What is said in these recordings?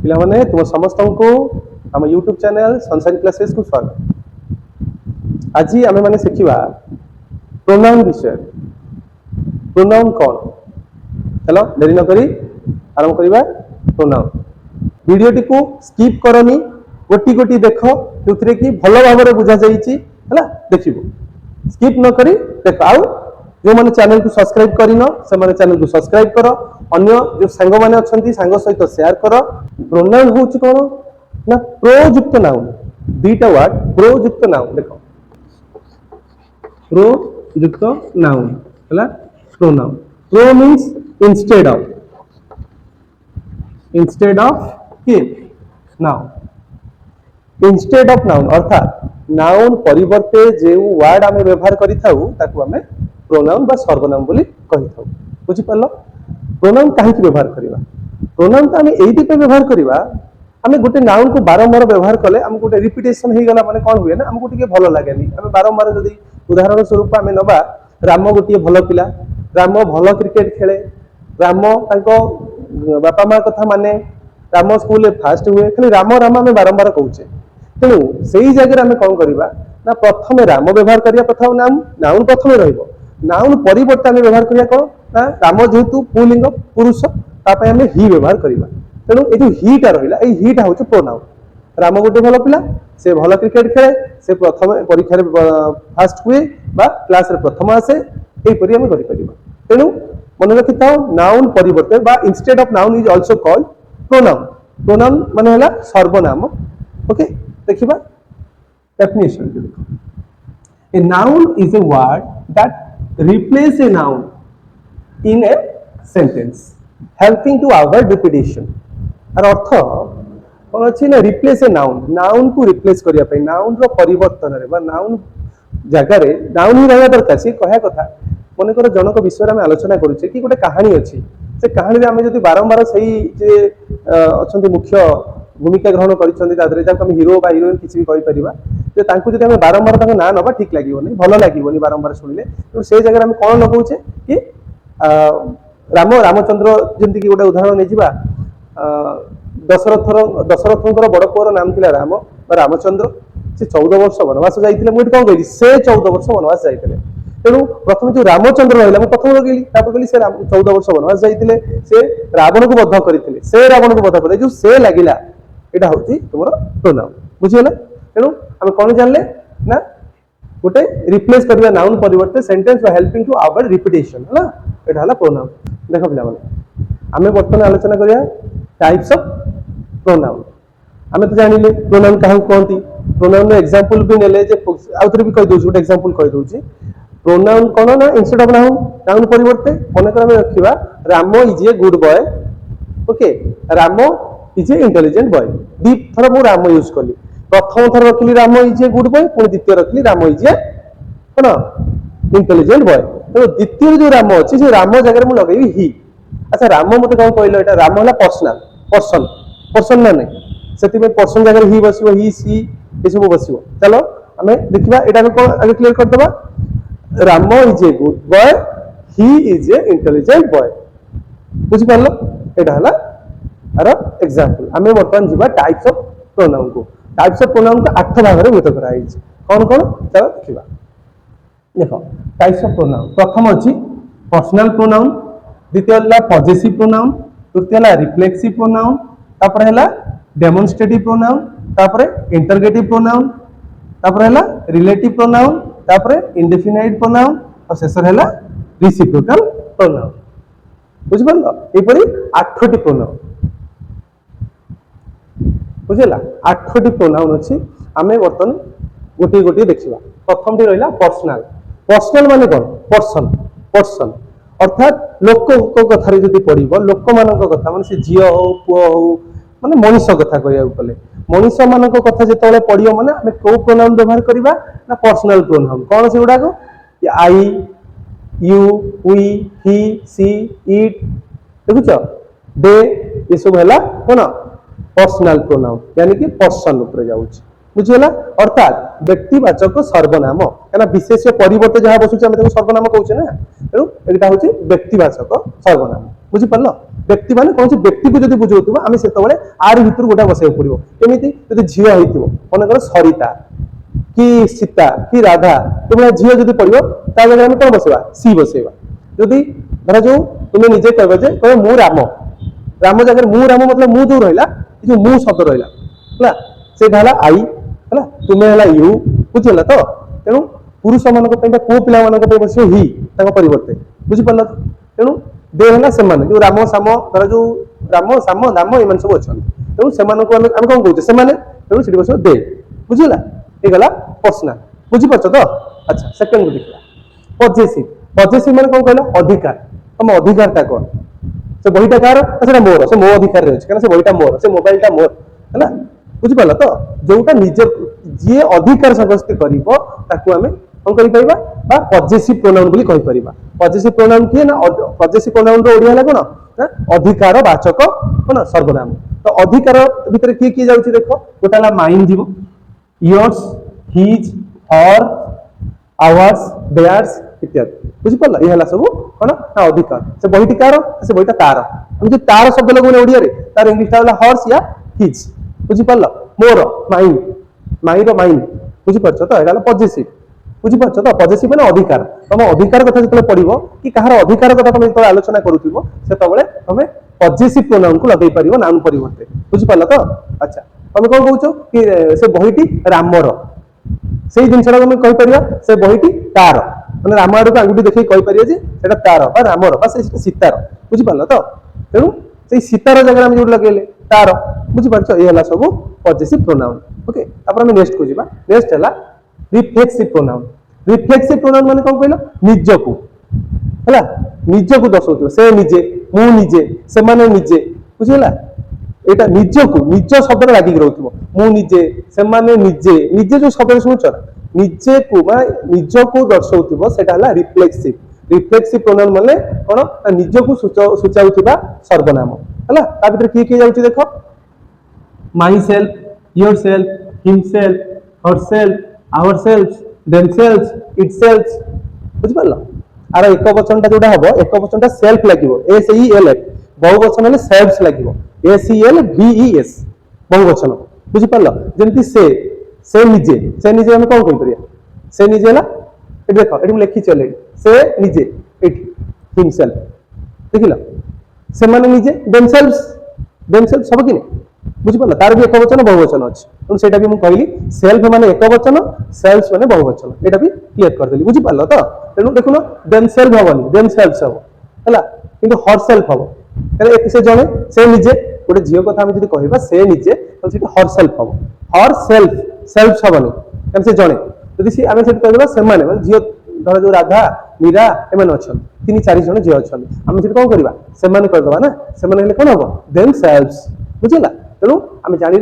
पिला माने तुम समस्त को आम यूट्यूब चैनल सनशाइन क्लासेस को स्वागत। आज आम मैंने शिखा प्रोनाउन विषय। प्रोनाउन कौन, चलो देरी न करी आरंभ करवा। प्रोनाउन वीडियोटी को स्किप करनी, गोटी गोटी देख जो कि भल भाव बुझा जाइए देखो, स्किप न करी देख। आउ जो मैंने चैनल को सब्सक्राइब करन से मैंने चैनल को सब्सक्राइब कर, अन्य जो सांग मैंने अच्छा सांग सहित शेयर कर। प्रोनाउन हूँ कौन ना प्रोयुक्त नाउन, दीटा वर्ड प्रोयुक्त नाउन। देख प्रोयुक्त नाउन है pronoun. Pro means instead of, instead of कि नाउन। इंस्टेड ऑफ नाउन अर्थात नाउन परिवर्ते जो वर्ड आम व्यवहार करें प्रोनाउन बा सर्वनाम बोली कही था। बुझिपार प्रोनाउन कहीं व्यवहार करवा? प्रोनाउन तो आम ये व्यवहार करवा, आम गोटे नाउन को बारंबार व्यवहार कले आम गोटे रिपिटेशन हो गला माने कौन हुए ना आमको टिके भल लगे। आम बारंबार जदि उदाहरण स्वरूप आम नवा राम गोटे भल पिला, राम भल क्रिकेट खेले, राम बापा माँ कथा माने, राम स्कूल फास्ट हुए, खाली राम राम आम बारंबार कहचे। तेणु से ही जगह आम कौन करवा ना प्रथम राम व्यवहार करिया प्रथम नाउन प्रथम रहिबो। नाउन परिवर्तन आम व्यवहार करिया कौन ना राम जेहेतु पुलिंग पुरुष तापय आम ही व्यवहार करवा। तेणु ये जो हीटा रहा ये हीटा हूँ प्रोनाउन। राम गोटे भल पिला, से भल क्रिकेट खेले, से प्रथम परीक्षा फास्ट हुए बा क्लास रे प्रथम आसे, यहीपरि आम कर। तेणु मन रखि था नाउन परिवर्तन बा instead of noun is also called pronoun. Pronoun माने हला सर्वनाम। ओके देखिबा definition. A noun is a word that replace a noun in a sentence helping to avoid repetition. आर अर्थ कौन अच्छी ना रिप्लेस ए नाउन, नाउन को रिप्लेस करने नाउन रो परिवर्तन रे नाउन जगार नाउन ही रहा दरकार। सी कह कथा मन कर जनक विषय में आलोचना करुचे कि गोटे कहानी अच्छी, से कहानी आम जो बारंबार से अच्छा मुख्य भूमिका ग्रहण कर हिरो बा हिरोइन किसी भी कहीपर जो बारंबार ना नवा ठीक लगे भल लगे बारंबार शुणिले। तो से जगह आम कौन लगाऊे कि राम रामचंद्र जमीक गोटे उदाहरण नहीं दशरथर बड़ पुअर नाम थिला राम बा रामचंद्र। से 14 वर्ष वनवास जाइए। मुझे कौन कही से 14 वर्ष वनवास जाते। तेणु प्रथम जो रामचंद्र रहा प्रथम लगे कहली से 14 वर्ष वनवास जाते, से रावण को बद्ध करते, से रावण को बद्ध कर जो से लगिला यहाँ हूँ तुम प्रोनाउन। बुझीगला? तेणु आम कौन जानले ना गोटे रिप्लेस करवा नाउन परिवर्ते sentence helping to avoid repetition है यहाँ है प्रोनाउन। देख पिला आम बर्तमान आलोचना करिया टाइप्स ऑफ प्रोनाउन। आम तो जानिले प्रोनाउन क्या कहती, प्रोनाउन एग्जांपल भी नेले जे आउथरे भी कहि दोछ गोटे एग्जांपल कहि दोछि। प्रोनाउन कोन ना इंस्टेड ऑफ नाउन, नाउन परिवर्ते मन कर रखिबा Ram is a good boy. Okay Ram is a intelligent boy. दी थर मु राम यूज कली, प्रथम थर रखली Ram is a good boy, पुणी द्वितीय रखली राम इज ए कोन इंटेलिजेंट बॉय। तो द्वितीय जो राम अछि से राम जगह मु लगेबी ही। अच्छा राम मत कौन कहल एटा राम है पर्सनाल पर्सन, पर्सन ना नहीं से पर्सन जगह ही बस ही सी ये सब बस। चलो आम देखा यहाँ कौन आगे क्लियर करदे। Ram is a good boy, he is a intelligent boy. बुझिपार यहाँ है आर एग्जांपल। आम बर्तमान जी टाइप्स ऑफ प्रोनाउन को। टाइप्स ऑफ प्रोनाउन को 8 भाग में भूत कराई कौन कौन चलो देखा। देख टाइप्स ऑफ प्रोनाउन प्रथम अच्छी पर्सनल प्रोनाउन, द्वितीय है पजेसिव प्रोनाउन, तृतीय है रिफ्लेक्सिव प्रोनाउन, तापर है डेमोन्स्ट्रेटिव प्रोनाउन, तापर इंटरगेटिव प्रोनाउन, तापर है रिलेटिव प्रोनाउन, तापर इंडेफिनाइट प्रोनाउन और शेष है रेसिप्रोकल प्रोनाउन। बुझिपार यहपरि 8टी प्रोनाउन। बुझेगा 8टी प्रोनाउन अच्छी। आम बर्तमान गोटे गोटे देखा। प्रथम टी रहा पर्सनाल। पर्सनाल माने कौन पर्सन, पर्सन अर्थात लोक कथा जब पढ़ लोक मान कथा माने से झील हो पुओ हो माने मनीष कथा कहले मनीष मान कथा जो पढ़ो माने आम कौ प्रोनाउन व्यवहार करवा ना पर्सनाल प्रोनाउन। कौन से गुड़ाक I you we he she it देखुच दे ये सब है कौन पर्सनाल प्रोनाउन यानी कि पर्सन ऊपर जाऊँ। बुझीगला अर्थात व्यक्तिवाचक सर्वनाम कहना विशेष परिवर्ते जहाँ बसुचे आम सर्वनाम कहूचे ना तेणु एटा हूँ व्यक्तिवाचक सर्वनाम बुझी पार व्यक्ति मान कौन व्यक्ति को जब बुझाऊ आम से आर भर गोटा बसैक पड़ो केमी जो झील हो मनकर सरिता कि सीता कि राधा तुम्हें झील जब पड़ो ता जगह आम कौन बसवा सी बसैवा जदि धरा जो तुम्हें निजे कह मु राम राम जगह मु राम मतलब मु जो रहा जो मु शब्द रहा है आई है तुम्हें है यू बुझीगला तो तेणु पुरुष मान पुओ पिला बस हि परिवर्ते बुझीपार तेणु दे है से जो राम साम धर जो राम साम दाम इन सब अच्छा तेणु से कौन कहते से तेणु से बस दे बुझीगला ये गला पर्सनाल बुझीपार तो अच्छा सेकेंड को देखा पजेसिव पजेसिव मान कौन कहला अधिकार तुम अधिकारटा कौन से बहीटा कार मोर से मो अधिकार रही है से बहीटा मोर से मोबाइलटा मोर है बुझीपार तो जोटा निज जी अधिकार सब्यस्त करें कौन कर पजेसिव प्रोनाउन बोली कहि परिबा पजेसिव प्रोनाउन किए ना पजेसिव प्रोनाउन रो ओडिया लागो ना अधिकार वाचक कोन सर्वनाम तो अधिकार भितर किए किए जाउची देखो गोटाला माइन जीवो yours his her ours theirs इत्यादि बुझी पड़ला ये हला सब कोन ना अधिकार से बहिटी कार से बहिटा तार हम जो तार शब्द लगोने ओडिया रे तार इंग्लिश ला हर्स या हिज बुझी पड़ला मोर माइन माइर माइन बुझी परछ तो एला पजेसिव बुझी परछ तो पजेसिव माने अधिकार तुम अधिकार कथा जतले पडिबो कि कहार अधिकार कथा तुम जतले आलोचना करूथिबो सेतबेले तुम पजेसिव प्रोनाउन को लगै परिबो नाउन परिवर्ते बुझी परला तो अच्छा तुम कोन कहउछो कि से बहिटी रामर सेही जिनसरा तुम कहि परिबा से बहिटी तार माने राम आडू आंगुठी देखै कहि परिबा जे सेटा तार बा रामर बा से सीतार बुझी परला तो तेणु से सीतार जगह हम जो लगेले तार बुझी परछ ए हला सब पजेसिव प्रोनाउन ओके अपन हम नेक्स्ट को जीवा नेक्स्ट हला रिफ्लेक्सिव प्रोनाउन रिफ्लेक्सिव प्रोनाउन माने कौन कहला निज को हला निज को दर्शाउथिबो से निजे मु निजे से माने निजे बुझिला एटा निज को निज शब्द लागि रहउथिबो मु निजे से माने निजे निजे जो शब्द सुनछ निजे को माने निज को दर्शाउथिबो सेटा हला रिफ्लेक्सिव रिफ्लेक्सिव प्रोनाउन माने कोन निज को सूचाउथिबा सर्वनाम हला ता भीतर की जाउची देखो my self yourself himself herself ourselves themselves itself बुझ पारला आर एक वचन टा जोडा हबो एक वचन टा सेल्फ लागिवो एस ई एल एफ बहु वचन हेले सेल्फ्स लागिवो S E L V E S बहु वचन बुझ पारला जेंति से निजे हम कोन कहि परिया से निजे हला ए देखो एठी लिखि चले से निजे एठी हिमसेल्फ देखिला से माने निजे themselves सब कि नहीं बुझिपार तार भी एक वचन बहुवचन अच्छे तो सेटा भी मुझे कहली सेल्फ माने एक वचन सेल्स माने बहुवचन एटा भी क्लियर कर देली बुझिपार तो तेणु देखुन देम सेल्फ हबनी देम सेल्फ्स हबो हला किंतु हर सेल्फ हबो ताले एक से जणे से निजे गोटे झियो कथा हम जदी कहबा से निजे तो सेटा हर सेल्फ हबो हर सेल्फ्स हबनी कारण से जणे जदी से आमे सेटा कहबा से माने झियो धर जो राधा मीरा एमन अछन तीन चार जण झियो अछन हम सेटा कोन करबा से माने कर दबा ना से माने हेले कोन हबो देम सेल्फ्स बुझिला तेणु आम जानी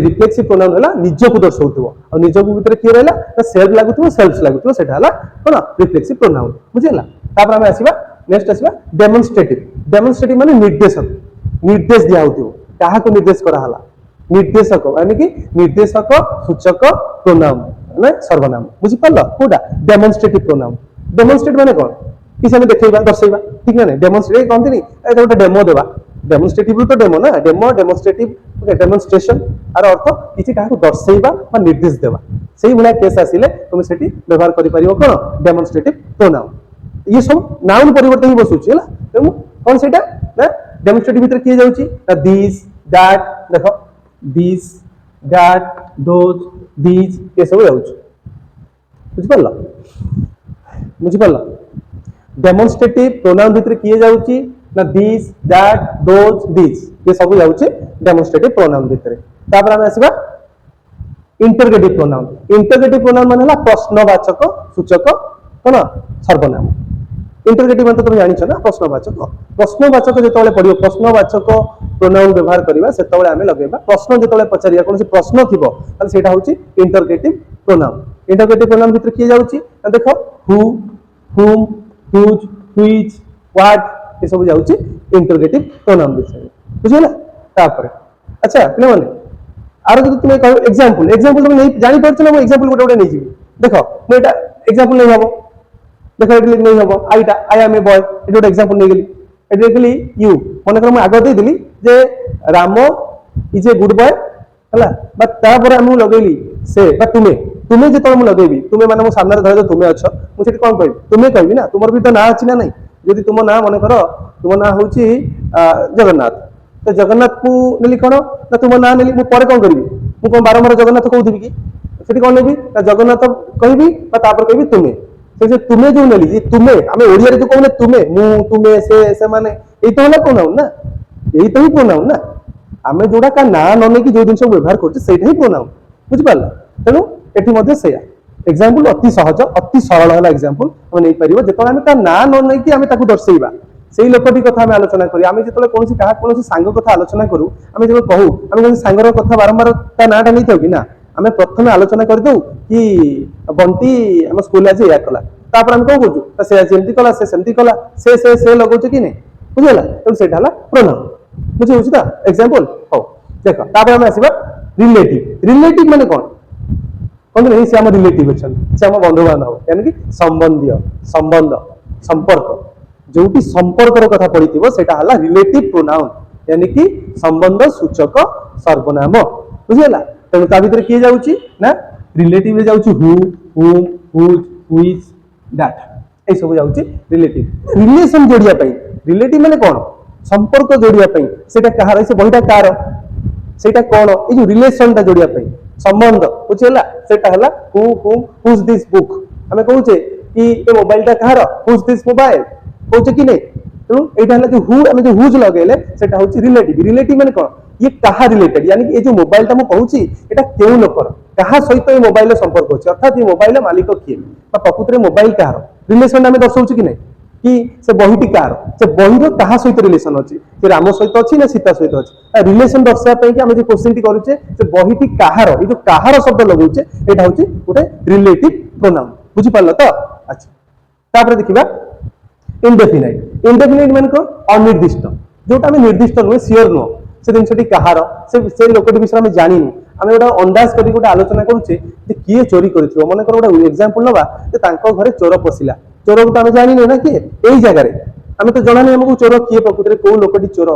रिफ्लेक्सिव प्रोनाउन है निज को दर्शाऊ और निज को भीतर किए रहा सेल्फ लगुव सेल्फ लगुव से कौन रिफ्लेक्सिव प्रोनाउन बुझेगा तापर आम आसवा नेक्स्ट आसवा डेमोन्स्ट्रेटिव माने निर्देशक निर्देश दिया क्या निर्देश कराला निर्देशक यानी कि निर्देशक सूचक प्रोनाउन माने सर्वनाम बुझीपार कौटा डेमोन्स्ट्रेटिव प्रोनाउन डेमोन्स्ट्रेट माने कौन किसी आम देखा दर्शा ठीक ना डेमोन्स्ट्रेट कहते गोटे डेमो देवा डेमोन्स्ट्रेटिव तो डेमो ना डेमोन्स्ट्रेटिव डेमोन्स्ट्रेशन आर अर्थ किसी क्या दर्शेवा निर्देश देवा से भाया केस आसिले तुम से व्यवहार कर कौन डेमोन्स्ट्रेटिव प्रोनाउन ये सब नाउन परिवर्तन ही बसुची है तेणु कौन से डेमोन्स्ट्रेटिव भीतर किए जाउची दिस दैट देखो दिस दैट दोज दीज ये सब जाउची बुझिपार डेमोन्स्ट्रेटिव प्रोनाउन भीतर किए जाउची ना दिस दैट दोज दीज ये सब जाउची डेमोन्स्ट्रेटिव प्रोनाउन भीतर तापर हम आसीबा इंटरगेटिव प्रोनाउन माने हला प्रश्नवाचक सूचक कोन सर्वनाम इंटरगेटिव मतलब तुम जानिछ ना प्रश्नवाचक जेतबेले पडियो प्रश्नवाचक प्रोनाउन व्यवहार करबा सेतबेले आमे लगेबा प्रश्न जेतबेले पचारिया कोनसी प्रश्न थिबो ताले सेटा होची इंटरगेटिव प्रोनाउन भीतर किए जाउची देखो हु हुम हुज व्हिच व्हाट ये सब जाउची इंटरगेटिव प्रोनाउन विषय बुझिला तापर अच्छा पिले माने आर जब तुम कह एग्जांपल एग्जांपल तुम नहीं जानी पारछ ना मैं एग्जांपल गोटे गोटे नहीं जीवी देख मैं एटा एग्जांपल नहीं हबो देख एटली नहीं हबो आईटा आई एम ए बॉय एटा गोटे एग्जांपल नहीं गेली एटा देखली यू मन कर मैं आगे दे दिली जे Ram is a good boy हला बा तापर हम लगेली से बा तुम्हें तुम्हें जे मैं लगेबी तुम्हें माने मो सामने धर तुम्हें अछ मु सेठी कोन कहबी तुम्हें कहबी ना तुमर भी तो ना अछि ना नहीं यदि तुम ना मन कर तुम ना होची जगन्नाथ तो जगन्नाथ को नेली कोन ना तुम ना नेली मु पर कोन करबी मु कोन बारंबार जगन्नाथ कहउथिबी कि सेठी कोन नेबी ना जगन्नाथ कहबी बा तापर कहबी तुम्हें से तुम्हें जो नेली जे तुम्हें हमें ओडिया रे जो कहने तुम्हें मु तुम्हें से माने एई तो होला कोन ना एई तो ही कोन ना आमे जोडा का ना न कि जो जिनस व्यवहार करछ सेटा ही प्रोनाउन बुझि पाला तेनु एठी मध्ये सेया एग्जांपल अति सहज अति सरल हला एग्जांपल हम नै परिबो जेतो आमे का ना न कि आमे ताकू दर्शेइबा सेही लोकटी कथा आमे आलोचना करी आमे जेतले कोनसी काहा कोनसी सांग कथा आलोचना करू आमे जेबे कहू आमे कोनसी सांगर कथा बारंबार ता नाटा नै थाउ कि ना आमे प्रथमे आलोचना कर दउ कि बंटी हम स्कूल आज या कला तापर आमे कहू तो से जेमती कला से सेमती कला से लगौछ कि नै बुझला तो सेटा हला प्रोनाउन बुझे होछि ता एग्जांपल हो देखो तापर हम आसीबा रिलेटिव रिलेटिव माने कोन कोन नहीं से हम रिलेटिव अछन से हम बंधु बांधव यानी कि संबंधी संबंध संपर्क जोटी संपर्क रो कथा पडिथिबो सेटा हला रिलेटिव प्रोनाउन यानी कि संबंध सूचक सर्वनाम बुझिला तेनु ता भीतर के जाउची ना रिलेटिव रे जाउची हु हुम हुज हुइज दैट ए सब जाउची रिलेटिव रिलेशन जोड़िया पई रिलेटिव माने कोन संपर्क जोड़िया पई सेटा कहार से बहिटा कार सेटा कोन ए जो रिलेशन ता जोड़िया पई संबंध बुझिला सेटा हला हु हुम हुज दिस बुक हमें कहूचे कि ए मोबाइल ता कहार हुज दिस मोबाइल कहूचे कि नै तो एटा हला जो हु हमें जो हुज लगेले सेटा होची रिलेटिव रिलेटिव माने कोन ये कहा रिलेटेड यानी कि ए जो मोबाइल ता मु कहूची एटा केउ लोकर कहा सहित ए मोबाइल संपर्क होची अर्थात ये मोबाइल मालिक किए बा प्रकृति रे मोबाइल कहार रिलेशन हमें दर्शाउची कि नै कि से बहिटी कार से बहिरो कहा सहित रिलेशन अछि से राम सहित अछि ना सीता सहित अछि रिलेशन दर्शा पई कि हम जे क्वेश्चन टी करूचे से बहिटी कहार ए जो कहार शब्द लगौचे एटा होची गोटे रिलेटिव प्रोनाउन बुझि पारल तो अच्छा तापर देखिबा इंडेफिनाइट इंडेफिनाइट माने को अनिर्दिष्ट जोटा हम निर्दिष्ट नुहे सियोर नो से जिनसटी कहार से लोकटी विषय हम जानिनु आमे गोटा अंदाज करी गोटा आलोचना करूचे जे किए चोरी करिथिबो माने कर गोटा एग्जांपल नबा जे तांको घरे चोर पसिला चोर को आमे जानिनु ना किए एई जगह रे आमे तो जणा नै हमको चोर किए प्रकृति रे को लोकटी चोर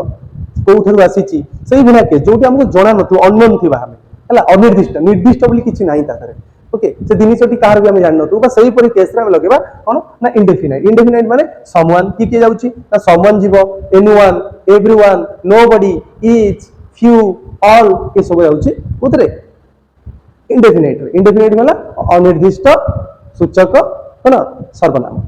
कोठरु आसीची सेही बिना के जोटी हमको जणा नथु अननोन थिबा हमें हला अनिर्दिष्ट निर्दिष्ट बोली किछि नाही ताकरे ओके से जिनिसटी कार भी हम जान नथु बा सही परि केस रे हम लगेबा कोन ना इंडेफिनाइट माने समवन की जाउची ना समवन जीवो anyone everyone nobody each few all के सब जाउची उतरे इंडेफिनाइट माने अनिर्दिष्ट सूचक कोन सर्वनाम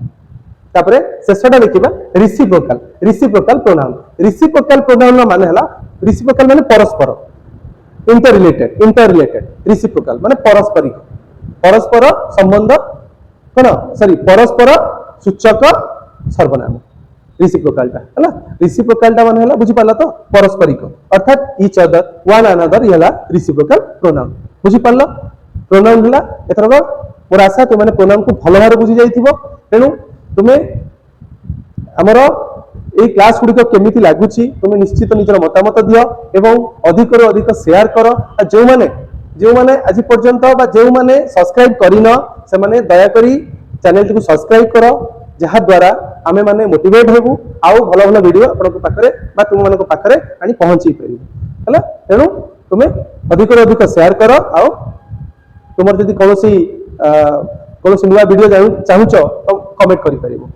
तापरे शेषटा देखिबा रिसिप्रोकल प्रोनाउन माने हला रिसिप्रोकल माने परस्पर इंटररिलेटेड रिसिप्रोकल माने परस्पर संबंध कोन सॉरी परस्पर सूचक सर्वनाम रिसिप्रोकलटा हला रिसिप्रोकलटा माने हला बुझि पाला तो परस्परिक अर्थात ईच अदर वन अनदर हला रिसिप्रोकल प्रोनाउन बुझि पाला प्रोनाउन हला एथरक मोर आशा तो माने प्रोनाउन को भलो भारे बुझि जाइथिबो तेनु तुमे हमरो ए क्लास गुडी को केमिति लागुची तुमे निश्चित निजर मतामत दियो एवं अधिक रो अधिक शेयर करो जो माने आज पर्यंत बा जो माने सब्सक्राइब करिनो से माने दया करी चैनल को सब्सक्राइब करो जहा द्वारा आमे माने मोटिवेट हेबु आउ भलो भलो वीडियो आपन को पाखरे बा तुम माने को पाखरे आनी पहुंची परिबु हला तेनु तुमे अधिक रो अधिक शेयर करो आउ तुमर जदी कोनोसी नुवा वीडियो चाहूचो तो कमेंट करि परिबो।